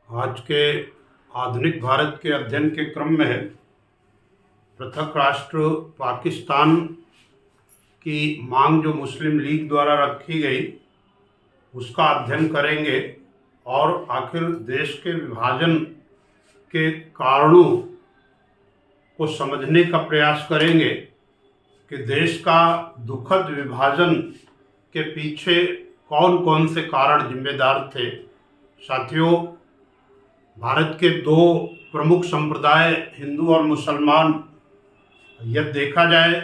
आज के आधुनिक भारत के अध्ययन के क्रम में पृथक राष्ट्र पाकिस्तान की मांग जो मुस्लिम लीग द्वारा रखी गई उसका अध्ययन करेंगे और आखिर देश के विभाजन के कारणों को समझने का प्रयास करेंगे कि देश का दुखद विभाजन के पीछे कौन कौन से कारण जिम्मेदार थे। साथियों, भारत के दो प्रमुख संप्रदाय हिंदू और मुसलमान, यह देखा जाए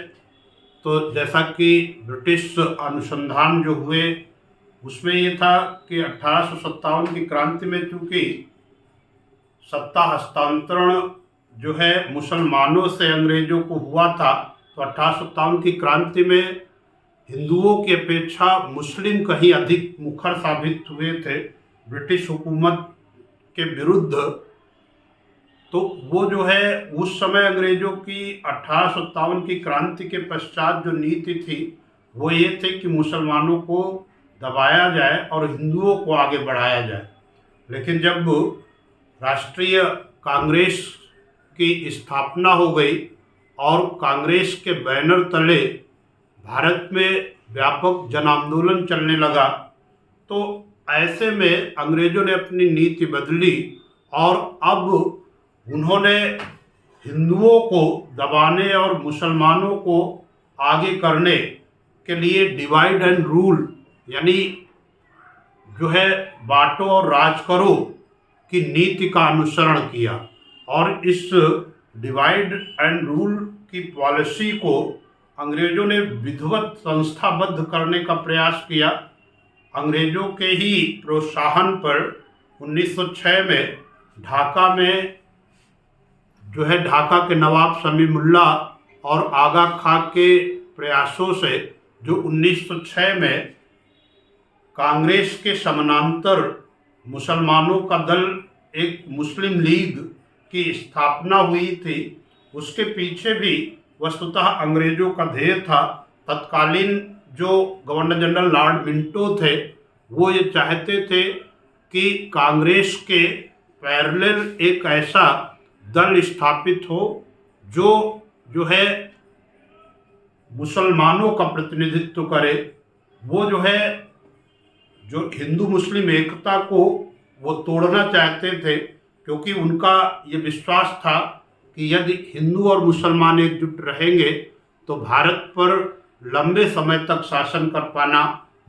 तो जैसा कि ब्रिटिश अनुसंधान जो हुए उसमें ये था कि 1857 की क्रांति में चूंकि सत्ता हस्तांतरण जो है मुसलमानों से अंग्रेजों को हुआ था, तो 1857 की क्रांति में हिंदुओं की अपेक्षा मुस्लिम कहीं अधिक मुखर साबित हुए थे ब्रिटिश हुकूमत के विरुद्ध। तो वो जो है उस समय अंग्रेजों की 1857 की क्रांति के पश्चात जो नीति थी वो ये थे कि मुसलमानों को दबाया जाए और हिंदुओं को आगे बढ़ाया जाए। लेकिन जब राष्ट्रीय कांग्रेस की स्थापना हो गई और कांग्रेस के बैनर तले भारत में व्यापक जन आंदोलन चलने लगा, तो ऐसे में अंग्रेजों ने अपनी नीति बदली और अब उन्होंने हिंदुओं को दबाने और मुसलमानों को आगे करने के लिए डिवाइड एंड रूल यानी जो है बांटो और राज करो की नीति का अनुसरण किया। और इस डिवाइड एंड रूल की पॉलिसी को अंग्रेजों ने विधिवत संस्थाबद्ध करने का प्रयास किया। अंग्रेजों के ही प्रोत्साहन पर 1906 में ढाका में जो है ढाका के नवाब समीमुल्ला और आगा खां के प्रयासों से जो 1906 में कांग्रेस के समानांतर मुसलमानों का दल एक मुस्लिम लीग की स्थापना हुई थी, उसके पीछे भी वस्तुतः अंग्रेजों का ध्येय था। तत्कालीन जो गवर्नर जनरल लॉर्ड मिंटो थे वो ये चाहते थे कि कांग्रेस के पैरेलल एक ऐसा दल स्थापित हो जो है मुसलमानों का प्रतिनिधित्व करे। वो जो है जो हिंदू मुस्लिम एकता को वो तोड़ना चाहते थे, क्योंकि उनका ये विश्वास था कि यदि हिंदू और मुसलमान एकजुट रहेंगे तो भारत पर लंबे समय तक शासन कर पाना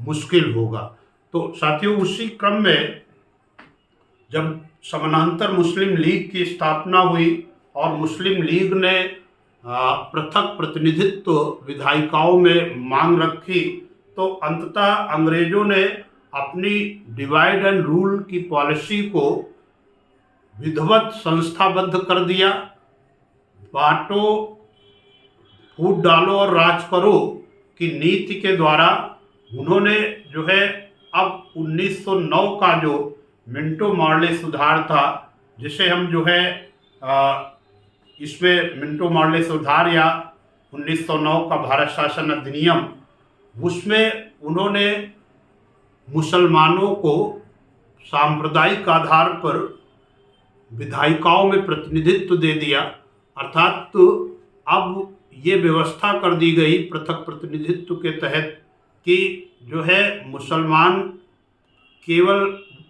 मुश्किल होगा। तो साथियों, उसी क्रम में जब समानांतर मुस्लिम लीग की स्थापना हुई और मुस्लिम लीग ने पृथक प्रतिनिधित्व विधायिकाओं में मांग रखी, तो अंततः अंग्रेजों ने अपनी डिवाइड एंड रूल की पॉलिसी को विधिवत संस्थाबद्ध कर दिया। बांटो, फूट डालो और राज करो की नीति के द्वारा उन्होंने जो है अब 1909 का जो मिंटो मॉर्ले सुधार था, जिसे हम जो है इसमें मिंटो मॉर्ले सुधार या 1909 का भारत शासन अधिनियम, उसमें उन्होंने मुसलमानों को सांप्रदायिक आधार पर विधायिकाओं में प्रतिनिधित्व दे दिया। अर्थात तो अब ये व्यवस्था कर दी गई पृथक प्रतिनिधित्व के तहत कि जो है मुसलमान केवल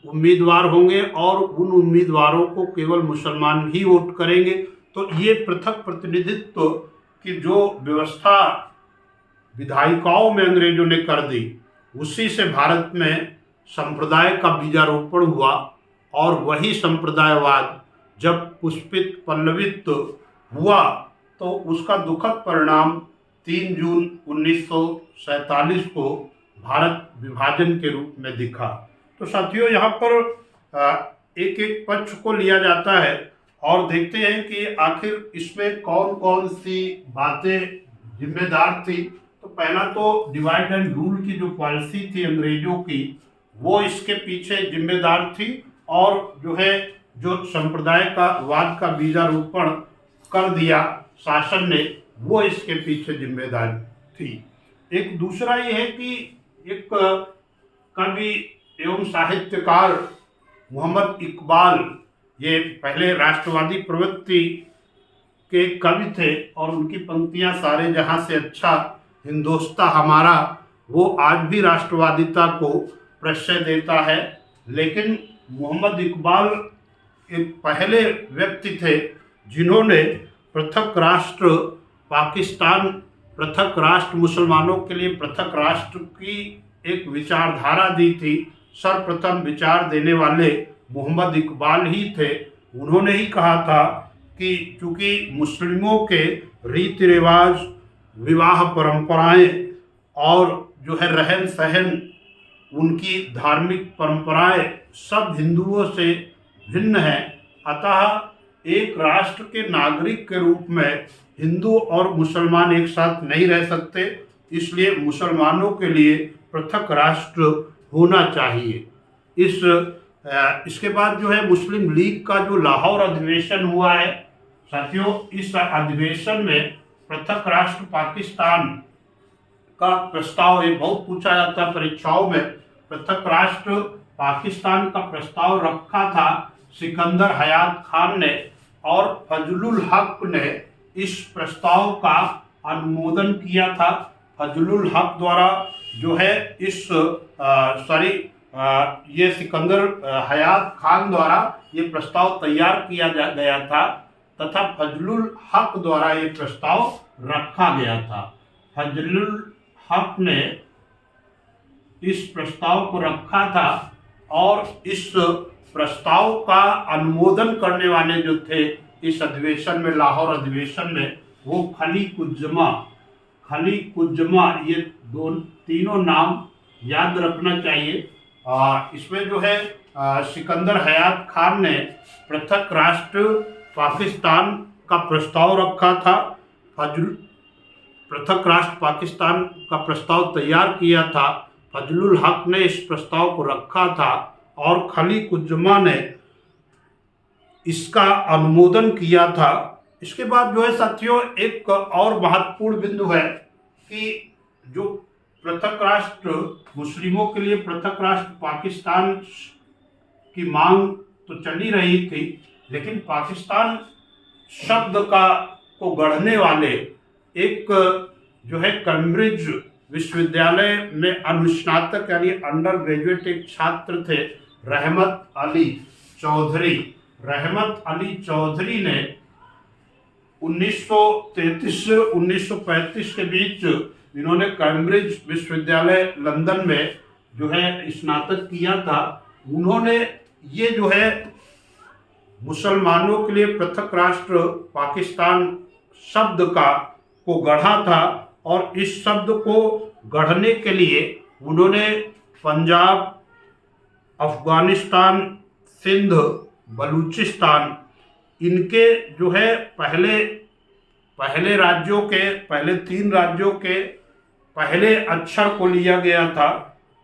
उम्मीदवार होंगे और उन उम्मीदवारों को केवल मुसलमान ही वोट करेंगे। तो ये पृथक प्रतिनिधित्व की जो व्यवस्था विधायिकाओं में अंग्रेजों ने कर दी, उसी से भारत में संप्रदाय का बीजारोपण हुआ और वही संप्रदायवाद जब पुष्पित पल्लवित हुआ तो उसका दुखद परिणाम 3 जून 1947 को भारत विभाजन के रूप में दिखा। तो साथियों, यहाँ पर एक एक पक्ष को लिया जाता है और देखते हैं कि आखिर इसमें कौन कौन सी बातें जिम्मेदार थी। तो पहला तो डिवाइड एंड रूल की जो पॉलिसी थी अंग्रेजों की, वो इसके पीछे जिम्मेदार थी और जो है जो संप्रदाय का वाद का बीजारोपण कर दिया शासन ने, वो इसके पीछे जिम्मेदार थी। एक दूसरा ये है कि एक कवि एवं साहित्यकार मोहम्मद इकबाल ये पहले राष्ट्रवादी प्रवृत्ति के कवि थे और उनकी पंक्तियां सारे जहां से अच्छा हिंदोस्तां हमारा, वो आज भी राष्ट्रवादिता को प्रश्रय देता है। लेकिन मोहम्मद इकबाल एक पहले व्यक्ति थे जिन्होंने पृथक राष्ट्र पाकिस्तान, पृथक राष्ट्र मुसलमानों के लिए पृथक राष्ट्र की एक विचारधारा दी थी। सर्वप्रथम विचार देने वाले मोहम्मद इकबाल ही थे। उन्होंने ही कहा था कि चूँकि मुस्लिमों के रीति रिवाज, विवाह परंपराएं और जो है रहन सहन, उनकी धार्मिक परंपराएं सब हिंदुओं से भिन्न हैं, अतः एक राष्ट्र के नागरिक के रूप में हिंदू और मुसलमान एक साथ नहीं रह सकते, इसलिए मुसलमानों के लिए पृथक राष्ट्र होना चाहिए। इसके बाद जो है मुस्लिम लीग का जो लाहौर अधिवेशन हुआ है साथियों, इस अधिवेशन में पृथक राष्ट्र पाकिस्तान का प्रस्ताव, ये बहुत पूछा जाता है परीक्षाओं में, पृथक राष्ट्र पाकिस्तान का प्रस्ताव रखा था सिकंदर हयात खान ने, और फजलुल हक ने इस प्रस्ताव का अनुमोदन किया था। फजलुल हक द्वारा जो है ये सिकंदर हयात खान द्वारा ये प्रस्ताव तैयार किया गया था तथा फजलुल हक द्वारा ये प्रस्ताव रखा गया था। फजलुल हक ने इस प्रस्ताव को रखा था और इस प्रस्ताव का अनुमोदन करने वाले जो थे इस अधिवेशन में, लाहौर अधिवेशन में, वो खली कुज्जमा, ये तीनों नाम याद रखना चाहिए। इसमें जो है सिकंदर हयात खान ने पृथक राष्ट्र पाकिस्तान का प्रस्ताव रखा था, पृथक राष्ट्र पाकिस्तान का प्रस्ताव तैयार किया था, फजलुल हक ने इस प्रस्ताव को रखा था और खली कुज्जमा ने इसका अनुमोदन किया था। इसके बाद जो है साथियों एक और महत्वपूर्ण बिंदु है कि जो पृथक राष्ट्र, मुस्लिमों के लिए पृथक राष्ट्र पाकिस्तान की मांग तो चली रही थी, लेकिन पाकिस्तान शब्द को गढ़ने वाले एक जो है कैम्ब्रिज विश्वविद्यालय में अनुस्नातक यानी अंडर ग्रेजुएट एक छात्र थे रहमत अली चौधरी। रहमत अली चौधरी ने 1933 से 1935 के बीच इन्होंने कैम्ब्रिज विश्वविद्यालय लंदन में जो है स्नातक किया था। उन्होंने ये जो है मुसलमानों के लिए पृथक राष्ट्र पाकिस्तान शब्द को गढ़ा था और इस शब्द को गढ़ने के लिए उन्होंने पंजाब, अफगानिस्तान, सिंध, बलूचिस्तान, इनके जो है पहले राज्यों के, पहले 3 राज्यों के पहले अक्षर को लिया गया था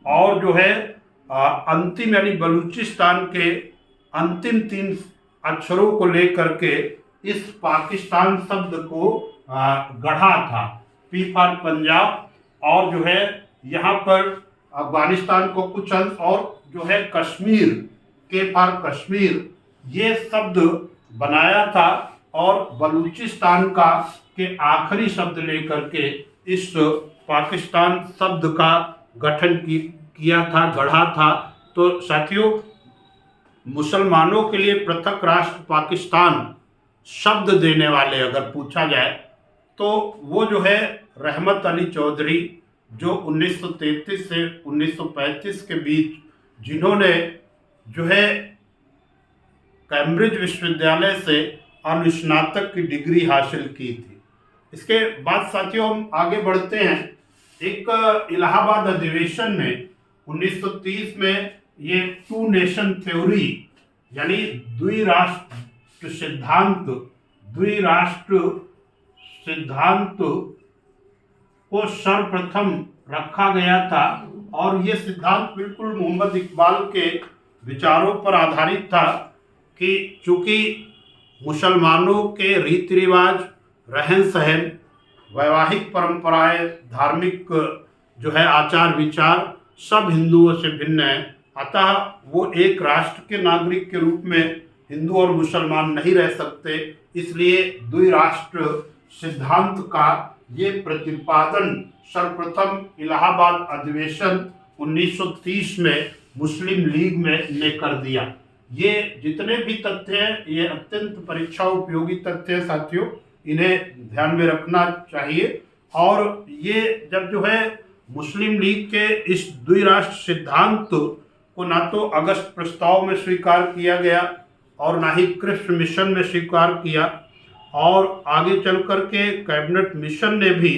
और जो है अंतिम यानी बलूचिस्तान के अंतिम 3 अक्षरों को लेकर के इस पाकिस्तान शब्द को गढ़ा था। पी फॉर पंजाब और जो है यहाँ पर अफगानिस्तान को कुछ अंश और जो है कश्मीर, के फॉर कश्मीर, ये शब्द बनाया था और बलूचिस्तान के आखिरी शब्द लेकर के इस पाकिस्तान शब्द का गठन किया था, गढ़ा था। तो साथियों मुसलमानों के लिए पृथक राष्ट्र पाकिस्तान शब्द देने वाले अगर पूछा जाए तो वो जो है रहमत अली चौधरी, जो 1933 से 1935 के बीच जिन्होंने जो है कैम्ब्रिज विश्वविद्यालय से अनुस्नातक की डिग्री हासिल की थी। इसके बाद साथियों हम आगे बढ़ते हैं। एक इलाहाबाद अधिवेशन में 1930 में ये 2 नेशन थ्योरी यानी द्विराष्ट्र सिद्धांत को सर्वप्रथम रखा गया था और ये सिद्धांत बिल्कुल मोहम्मद इकबाल के विचारों पर आधारित था कि चूँकि मुसलमानों के रीति रिवाज, रहन सहन, वैवाहिक परंपराएं, धार्मिक जो है आचार विचार सब हिंदुओं से भिन्न है, अतः वो एक राष्ट्र के नागरिक के रूप में हिंदू और मुसलमान नहीं रह सकते। इसलिए द्विराष्ट्र सिद्धांत का ये प्रतिपादन सर्वप्रथम इलाहाबाद अधिवेशन 1930 में मुस्लिम लीग ने कर दिया। ये जितने भी तथ्य हैं ये अत्यंत परीक्षा उपयोगी तथ्य हैं साथियों, इन्हें ध्यान में रखना चाहिए। और ये जब जो है मुस्लिम लीग के इस द्विराष्ट्र सिद्धांत को ना तो अगस्त प्रस्ताव में स्वीकार किया गया और ना ही क्रिप्स मिशन में स्वीकार किया, और आगे चल कर के कैबिनेट मिशन ने भी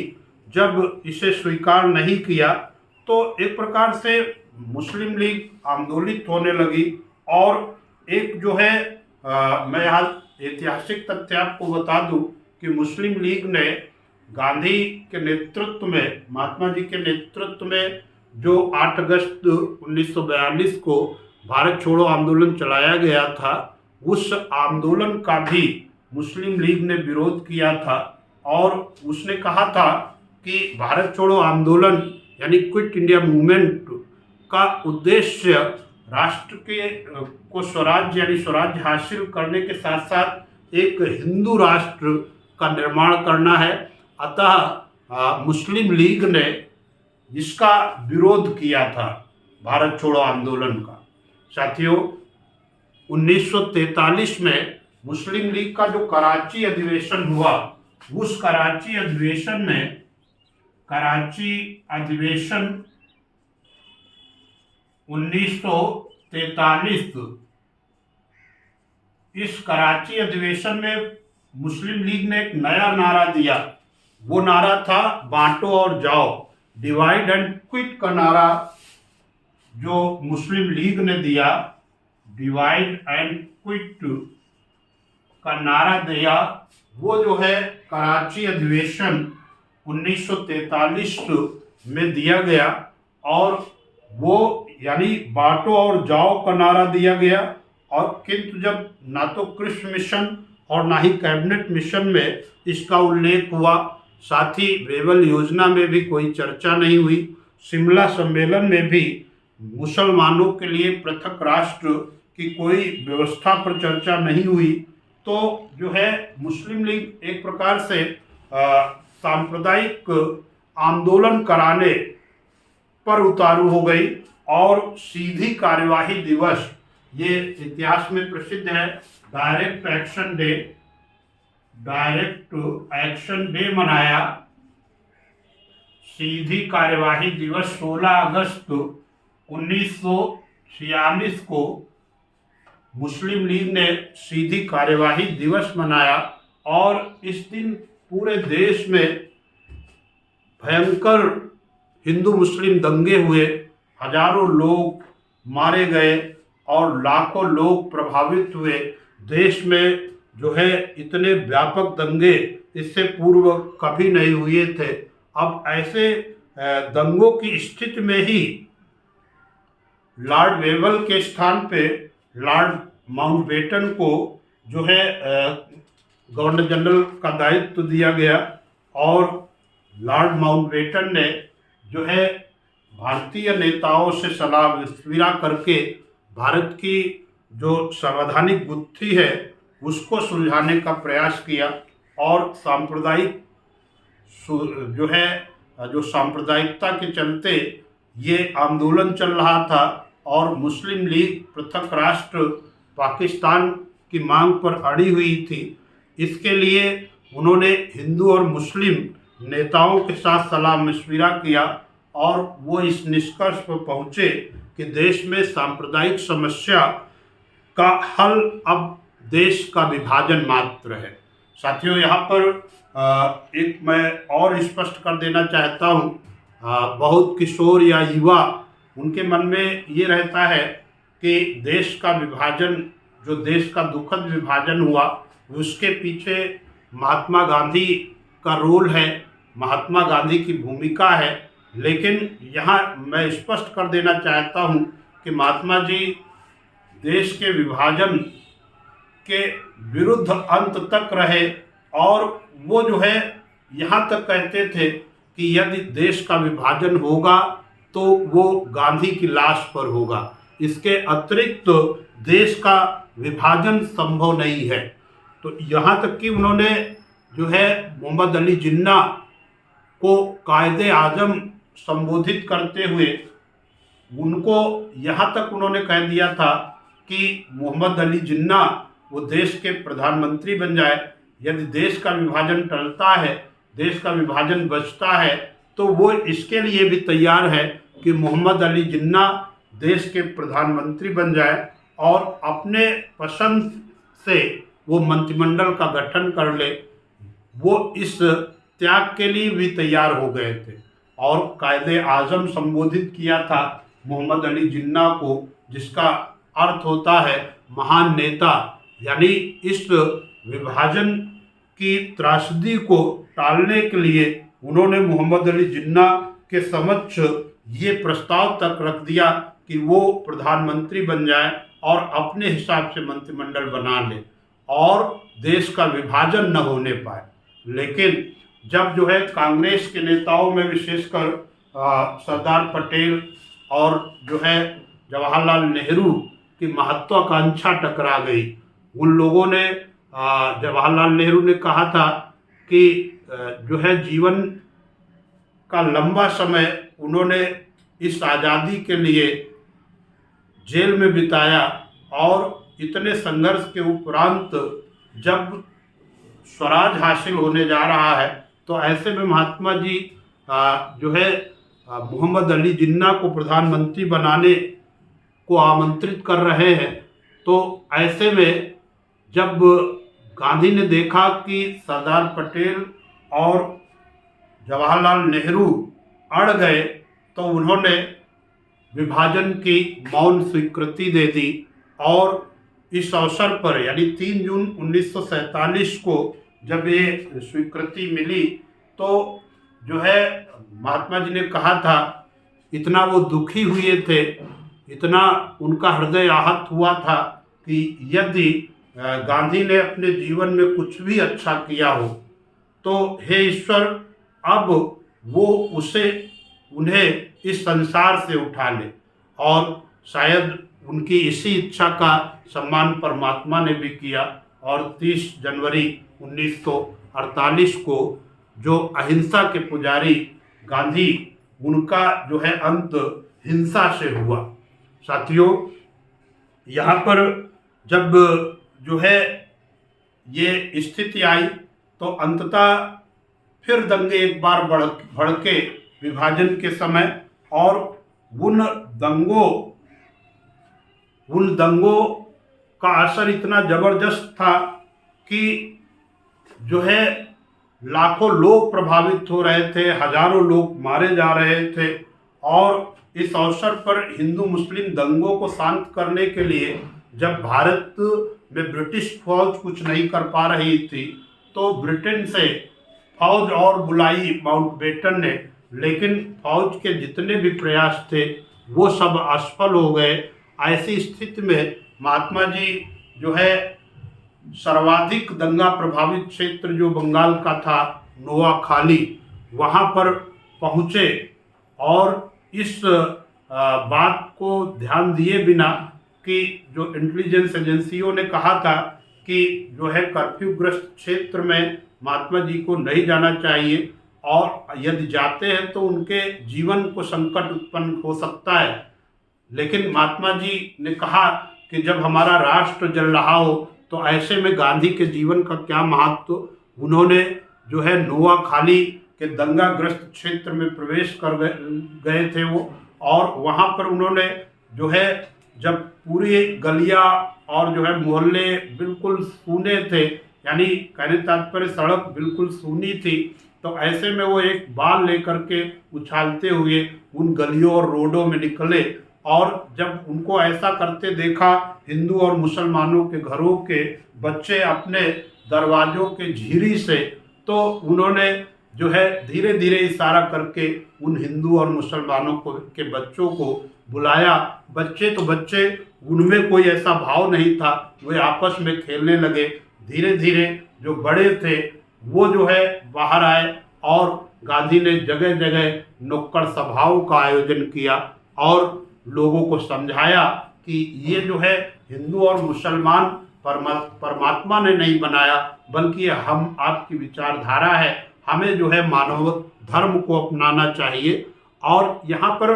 जब इसे स्वीकार नहीं किया तो एक प्रकार से मुस्लिम लीग आंदोलित होने लगी। और एक जो है मैं यहाँ ऐतिहासिक तथ्य आपको बता दूं कि मुस्लिम लीग ने गांधी के नेतृत्व में, महात्मा जी के नेतृत्व में जो 8 अगस्त 1942 को भारत छोड़ो आंदोलन चलाया गया था, उस आंदोलन का भी मुस्लिम लीग ने विरोध किया था। और उसने कहा था कि भारत छोड़ो आंदोलन यानी क्विट इंडिया मूवमेंट का उद्देश्य राष्ट्र के को स्वराज्य यानी स्वराज्य हासिल करने के साथ साथ एक हिंदू राष्ट्र का निर्माण करना है। अतः मुस्लिम लीग ने इसका विरोध किया था भारत छोड़ो आंदोलन का। साथियों 1943 में मुस्लिम लीग का जो कराची अधिवेशन हुआ, उस कराची अधिवेशन 1943 इस कराची अधिवेशन में मुस्लिम लीग ने एक नया नारा दिया। वो नारा था बांटो और जाओ, डिवाइड एंड क्विट का नारा जो मुस्लिम लीग ने दिया, डिवाइड एंड क्विट का नारा दिया, वो जो है कराची अधिवेशन 1943 में दिया गया। और वो यानी बांटो और जाओ का नारा दिया गया। और किंतु जब ना तो क्रिप्स मिशन और ना ही कैबिनेट मिशन में इसका उल्लेख हुआ, साथ ही वेवल योजना में भी कोई चर्चा नहीं हुई, शिमला सम्मेलन में भी मुसलमानों के लिए पृथक राष्ट्र की कोई व्यवस्था पर चर्चा नहीं हुई, तो जो है मुस्लिम लीग एक प्रकार से सांप्रदायिक आंदोलन कराने पर उतारू हो गई। और सीधी कार्यवाही दिवस, ये इतिहास में प्रसिद्ध है, डायरेक्ट एक्शन डे मनाया। सीधी कार्यवाही दिवस 16 अगस्त 1946 को मुस्लिम लीग ने सीधी कार्यवाही दिवस मनाया। और इस दिन पूरे देश में भयंकर हिंदू मुस्लिम दंगे हुए, हजारों लोग मारे गए और लाखों लोग प्रभावित हुए। देश में जो है इतने व्यापक दंगे इससे पूर्व कभी नहीं हुए थे। अब ऐसे दंगों की स्थिति में ही लॉर्ड वेवल के स्थान पे लॉर्ड माउंटबेटन को जो है गवर्नर जनरल का दायित्व दिया गया। और लॉर्ड माउंटबेटन ने जो है भारतीय नेताओं से सलाह मशविरा करके भारत की जो संवैधानिक गुत्थी है उसको सुलझाने का प्रयास किया। और सांप्रदायिक जो सांप्रदायिकता के चलते ये आंदोलन चल रहा था और मुस्लिम लीग पृथक राष्ट्र पाकिस्तान की मांग पर अड़ी हुई थी। इसके लिए उन्होंने हिंदू और मुस्लिम नेताओं के साथ सलाह मशविरा किया और वो इस निष्कर्ष पर पहुँचे कि देश में सांप्रदायिक समस्या का हल अब देश का विभाजन मात्र है। साथियों यहाँ पर एक मैं और स्पष्ट कर देना चाहता हूँ, बहुत किशोर या युवा उनके मन में ये रहता है कि देश का विभाजन, जो देश का दुखद विभाजन हुआ, उसके पीछे महात्मा गांधी का रोल है, महात्मा गांधी की भूमिका है। लेकिन यहाँ मैं स्पष्ट कर देना चाहता हूँ कि महात्मा जी देश के विभाजन के विरुद्ध अंत तक रहे और वो जो है यहाँ तक कहते थे कि यदि देश का विभाजन होगा तो वो गांधी की लाश पर होगा। इसके अतिरिक्त देश का विभाजन संभव नहीं है। तो यहाँ तक कि उन्होंने जो है मोहम्मद अली जिन्ना को कायदे आजम संबोधित करते हुए उनको यहाँ तक उन्होंने कह दिया था कि मोहम्मद अली जिन्ना वो देश के प्रधानमंत्री बन जाए, यदि देश का विभाजन टलता है, देश का विभाजन बचता है, तो वो इसके लिए भी तैयार है कि मोहम्मद अली जिन्ना देश के प्रधानमंत्री बन जाए और अपने पसंद से वो मंत्रिमंडल का गठन कर ले। वो इस त्याग के लिए भी तैयार हो गए थे और कायदे आजम संबोधित किया था मोहम्मद अली जिन्ना को, जिसका अर्थ होता है महान नेता। यानी इस विभाजन की त्रासदी को टालने के लिए उन्होंने मोहम्मद अली जिन्ना के समक्ष ये प्रस्ताव तक रख दिया कि वो प्रधानमंत्री बन जाए और अपने हिसाब से मंत्रिमंडल बना ले और देश का विभाजन न होने पाए। लेकिन जब जो है कांग्रेस के नेताओं में विशेषकर सरदार पटेल और जो है जवाहरलाल नेहरू की महत्वाकांक्षा टकरा गई, उन लोगों ने जवाहरलाल नेहरू ने कहा था कि जो है जीवन का लंबा समय उन्होंने इस आज़ादी के लिए जेल में बिताया और इतने संघर्ष के उपरांत जब स्वराज हासिल होने जा रहा है तो ऐसे में महात्मा जी जो है मोहम्मद अली जिन्ना को प्रधानमंत्री बनाने को आमंत्रित कर रहे हैं। तो ऐसे में जब गांधी ने देखा कि सरदार पटेल और जवाहरलाल नेहरू अड़ गए तो उन्होंने विभाजन की मौन स्वीकृति दे दी और इस अवसर पर यानी 3 जून 1947 को जब ये स्वीकृति मिली तो जो है महात्मा जी ने कहा था, इतना वो दुखी हुए थे, इतना उनका हृदय आहत हुआ था कि यदि गांधी ने अपने जीवन में कुछ भी अच्छा किया हो तो हे ईश्वर अब वो उन्हें इस संसार से उठा ले। और शायद उनकी इसी इच्छा का सम्मान परमात्मा ने भी किया और 30 जनवरी 1948 को जो अहिंसा के पुजारी गांधी, उनका जो है अंत हिंसा से हुआ। साथियों, यहाँ पर जब जो है ये स्थिति आई तो अंततः फिर दंगे एक बार भड़के विभाजन के समय और उन दंगों का असर इतना जबरदस्त था कि जो है लाखों लोग प्रभावित हो रहे थे, हजारों लोग मारे जा रहे थे। और इस अवसर पर हिंदू मुस्लिम दंगों को शांत करने के लिए जब भारत में ब्रिटिश फौज कुछ नहीं कर पा रही थी तो ब्रिटेन से फौज और बुलाई माउंटबेटन ने, लेकिन फौज के जितने भी प्रयास थे वो सब असफल हो गए। ऐसी स्थिति में महात्मा जी जो है सर्वाधिक दंगा प्रभावित क्षेत्र जो बंगाल का था नोआखाली, वहाँ पर पहुँचे और इस बात को ध्यान दिए बिना कि जो इंटेलिजेंस एजेंसियों ने कहा था कि जो है कर्फ्यूग्रस्त क्षेत्र में महात्मा जी को नहीं जाना चाहिए और यदि जाते हैं तो उनके जीवन को संकट उत्पन्न हो सकता है, लेकिन महात्मा जी ने कहा कि जब हमारा राष्ट्र जल रहा हो तो ऐसे में गांधी के जीवन का क्या महत्व। उन्होंने जो है नोआखाली के दंगाग्रस्त क्षेत्र में प्रवेश कर गए थे वो, और वहाँ पर उन्होंने जो है जब पूरी गलियाँ और जो है मोहल्ले बिल्कुल सूने थे, यानी कहने तात्पर्य सड़क बिल्कुल सूनी थी, तो ऐसे में वो एक बाल लेकर के उछालते हुए उन गलियों और रोडों में निकले। और जब उनको ऐसा करते देखा हिंदू और मुसलमानों के घरों के बच्चे अपने दरवाज़ों के झिरी से, तो उन्होंने जो है धीरे धीरे इशारा करके उन हिंदू और मुसलमानों को के बच्चों को बुलाया। बच्चे तो बच्चे, उनमें कोई ऐसा भाव नहीं था, वे आपस में खेलने लगे। धीरे धीरे जो बड़े थे वो जो है बाहर आए और गांधी ने जगह जगह नुक्कड़ सभाओं का आयोजन किया और लोगों को समझाया कि ये जो है हिंदू और मुसलमान परमात्मा ने नहीं बनाया, बल्कि हम आपकी विचारधारा है, हमें जो है मानव धर्म को अपनाना चाहिए। और यहाँ पर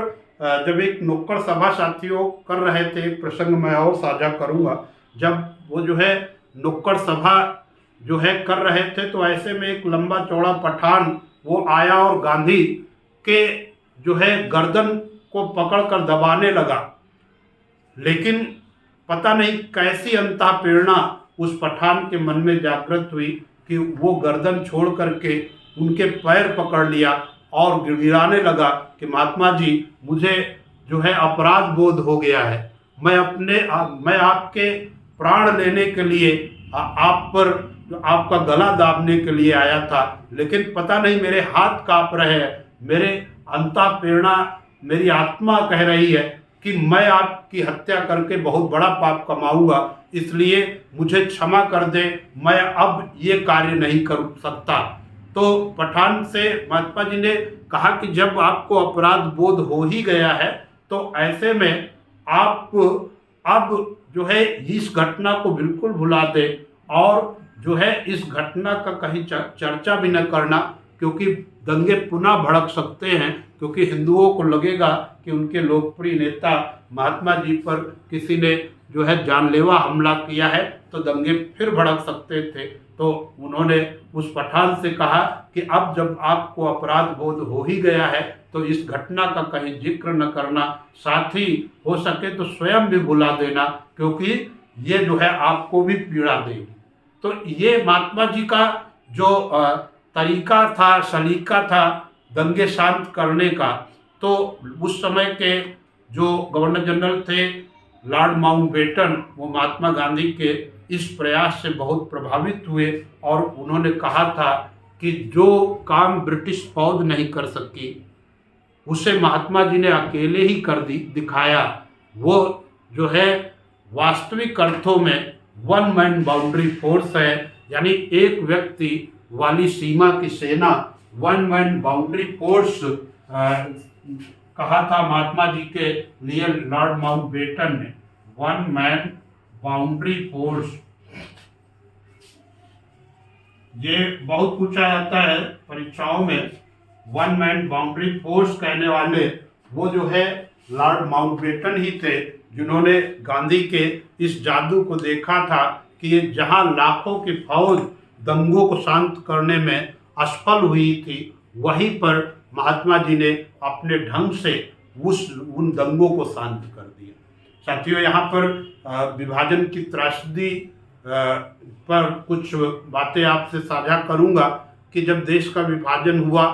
जब एक नुक्कड़ सभा साथियों कर रहे थे, प्रसंग मैं और साझा करूँगा, जब वो जो है नुक्कड़ सभा जो है कर रहे थे, तो ऐसे में एक लंबा चौड़ा पठान वो आया और गांधी के जो है गर्दन को पकड़कर दबाने लगा। लेकिन पता नहीं कैसी अंतःप्रेरणा उस पठान के मन में जागृत हुई कि वो गर्दन छोड़ करके उनके पैर पकड़ लिया और गिड़गिड़ाने लगा कि महात्मा जी, मुझे जो है अपराध बोध हो गया है, मैं आपके प्राण लेने के लिए आप पर आपका गला दाबने के लिए आया था, लेकिन पता नहीं मेरे हाथ कांप रहे हैं, मेरे अंतःप्रेरणा मेरी आत्मा कह रही है कि मैं आपकी हत्या करके बहुत बड़ा पाप कमाऊंगा, इसलिए मुझे क्षमा कर दे, मैं अब ये कार्य नहीं कर सकता। तो पठान से महात्मा जी ने कहा कि जब आपको अपराध बोध हो ही गया है, तो ऐसे में आप अब जो है इस घटना को बिल्कुल भुला दे और जो है इस घटना का कहीं चर्चा भी न करना, क्योंकि दंगे पुनः भड़क सकते हैं, क्योंकि हिंदुओं को लगेगा कि उनके लोकप्रिय नेता महात्मा जी पर किसी ने जो है जानलेवा हमला किया है, तो दंगे फिर भड़क सकते थे। तो उन्होंने उस पठान से कहा कि अब जब आपको अपराध बोध हो ही गया है, तो इस घटना का कहीं जिक्र न करना, साथ ही हो सके तो स्वयं भी भुला देना, क्योंकि ये जो है आपको भी पीड़ा देगी। तो ये महात्मा जी का जो तरीका था, सलीका था दंगे शांत करने का, तो उस समय के जो गवर्नर जनरल थे लॉर्ड माउंटबेटन, वो महात्मा गांधी के इस प्रयास से बहुत प्रभावित हुए और उन्होंने कहा था कि जो काम ब्रिटिश फौज नहीं कर सकी, उसे महात्मा जी ने अकेले ही कर दिखाया। वो जो है वास्तविक अर्थों में वन मैन बाउंड्री फोर्स है, यानी एक व्यक्ति वाली सीमा की सेना, वन मैन बाउंड्री फोर्स कहा था महात्मा जी के लिए लॉर्ड माउंटबेटन ने, वन मैन बाउंड्री फोर्स। ये बहुत पूछा जाता है परीक्षाओं में, वन मैन बाउंड्री फोर्स कहने वाले वो जो है लॉर्ड माउंटबेटन ही थे, जिन्होंने गांधी के इस जादू को देखा था कि ये जहां लाखों की फौज दंगों को शांत करने में असफल हुई थी, वहीं पर महात्मा जी ने अपने ढंग से उन दंगों को शांत कर दिया। साथियों, यहाँ पर विभाजन की त्रासदी पर कुछ बातें आपसे साझा करूँगा कि जब देश का विभाजन हुआ,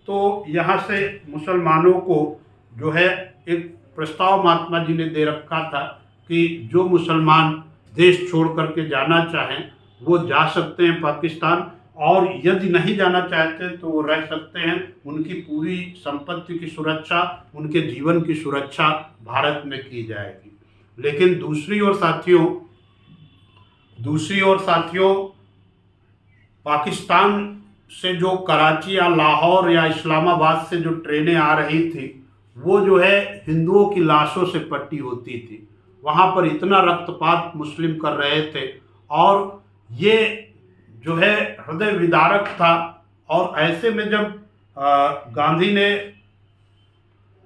तो यहाँ से मुसलमानों को जो है एक प्रस्ताव महात्मा जी ने दे रखा था कि जो मुसलमान देश छोड़ करके जाना चाहें वो जा सकते हैं पाकिस्तान, और यदि नहीं जाना चाहते तो वो रह सकते हैं। उनकी पूरी संपत्ति की सुरक्षा, उनके जीवन की सुरक्षा भारत में की जाएगी। लेकिन दूसरी ओर साथियों पाकिस्तान से जो कराची या लाहौर या इस्लामाबाद से जो ट्रेनें आ रही थी, वो जो है हिंदुओं की लाशों से पट्टी होती थी। वहाँ पर इतना रक्तपात मुस्लिम कर रहे थे और ये जो है हृदय विदारक था। और ऐसे में जब गांधी ने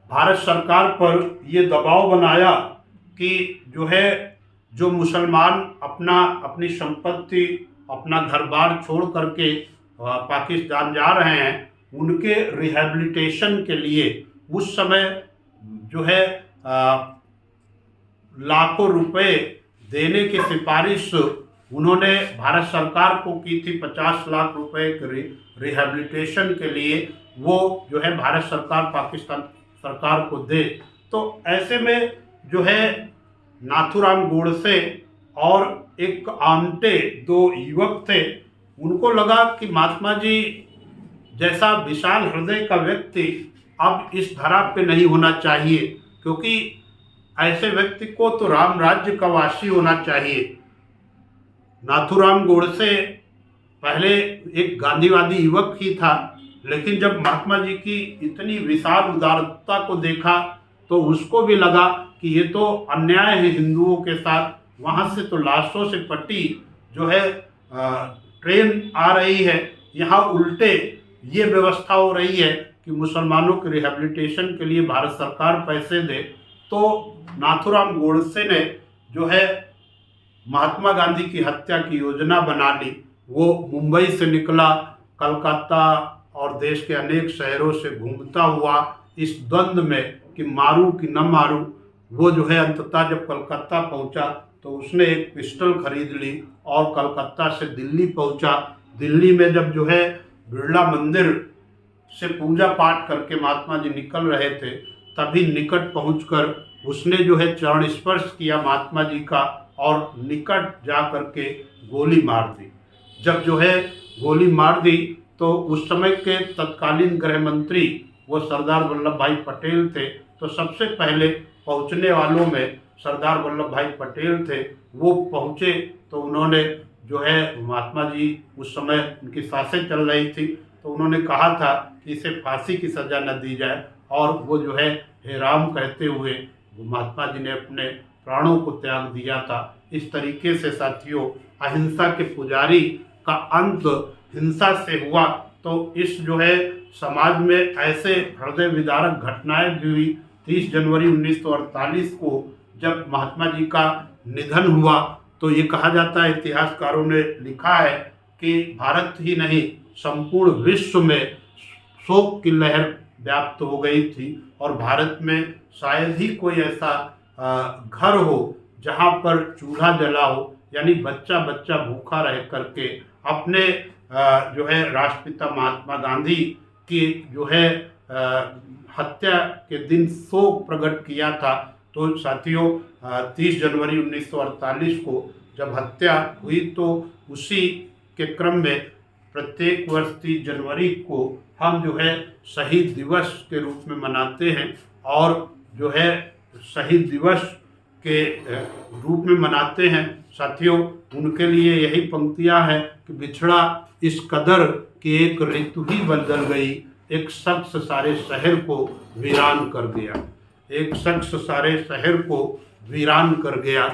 भारत सरकार पर ये दबाव बनाया कि जो है जो मुसलमान अपनी संपत्ति, अपना घर बार छोड़ करके पाकिस्तान जा रहे हैं, उनके रिहैबिलिटेशन के लिए उस समय जो है लाखों रुपए देने की सिफारिश उन्होंने भारत सरकार को की थी। 50 लाख रुपए के रिहैबिलिटेशन के लिए वो जो है भारत सरकार पाकिस्तान सरकार को दे। तो ऐसे में जो है नाथूराम गोडसे और एक आमटे, दो युवक थे, उनको लगा कि महात्मा जी जैसा विशाल हृदय का व्यक्ति अब इस धरा पे नहीं होना चाहिए, क्योंकि ऐसे व्यक्ति को तो राम राज्य का वासी होना चाहिए। नाथूराम गोडसे पहले एक गांधीवादी युवक ही था, लेकिन जब महात्मा जी की इतनी विशाल उदारता को देखा तो उसको भी लगा कि ये तो अन्याय है हिंदुओं के साथ। वहाँ से तो लाशों से पट्टी जो है ट्रेन आ रही है, यहाँ उल्टे ये व्यवस्था हो रही है कि मुसलमानों के रिहेबिलिटेशन के लिए भारत सरकार पैसे दे। तो नाथूराम गोडसे ने जो है महात्मा गांधी की हत्या की योजना बना ली। वो मुंबई से निकला, कलकत्ता और देश के अनेक शहरों से घूमता हुआ इस द्वंद्व में कि मारूं कि न मारूं। वो जो है अंततः जब कलकत्ता पहुंचा तो उसने एक पिस्टल खरीद ली और कलकत्ता से दिल्ली पहुंचा। दिल्ली में जब जो है बिरला मंदिर से पूजा पाठ करके महात्मा जी निकल रहे थे, तभी निकट पहुंचकर उसने जो है चरण स्पर्श किया महात्मा जी का और निकट जा करके गोली मार दी। जब जो है गोली मार दी तो उस समय के तत्कालीन गृह मंत्री वो सरदार वल्लभ भाई पटेल थे। तो सबसे पहले पहुंचने वालों में सरदार वल्लभ भाई पटेल थे। वो पहुंचे तो उन्होंने जो है महात्मा जी, उस समय उनकी सांसें चल रही थी, तो उन्होंने कहा था कि इसे फांसी की सज़ा न दी जाए। और वो जो है हे राम कहते हुए महात्मा जी ने अपने प्राणों को त्याग दिया था। इस तरीके से साथियों, अहिंसा के पुजारी का अंत हिंसा से हुआ। तो इस जो है समाज में ऐसे हृदय विदारक घटनाएं भी हुई। 30 जनवरी 1948 को जब महात्मा जी का निधन हुआ तो ये कहा जाता है, इतिहासकारों ने लिखा है कि भारत ही नहीं संपूर्ण विश्व में शोक की लहर व्याप्त हो गई थी और भारत में शायद ही कोई ऐसा घर हो जहाँ पर चूल्हा जला हो, यानी बच्चा बच्चा भूखा रह करके अपने जो है राष्ट्रपिता महात्मा गांधी की जो है हत्या के दिन शोक प्रकट किया था। तो साथियों 30 जनवरी 1948 को जब हत्या हुई तो उसी के क्रम में प्रत्येक वर्ष 30 जनवरी को हम जो है शहीद दिवस के रूप में मनाते हैं। और जो है शहीद दिवस के रूप में मनाते हैं साथियों, उनके लिए यही पंक्तियां हैं कि बिछड़ा इस कदर कि एक ऋतु ही बदल गई, एक शख्स सारे शहर को वीरान कर गया, एक शख्स सारे शहर को वीरान कर गया।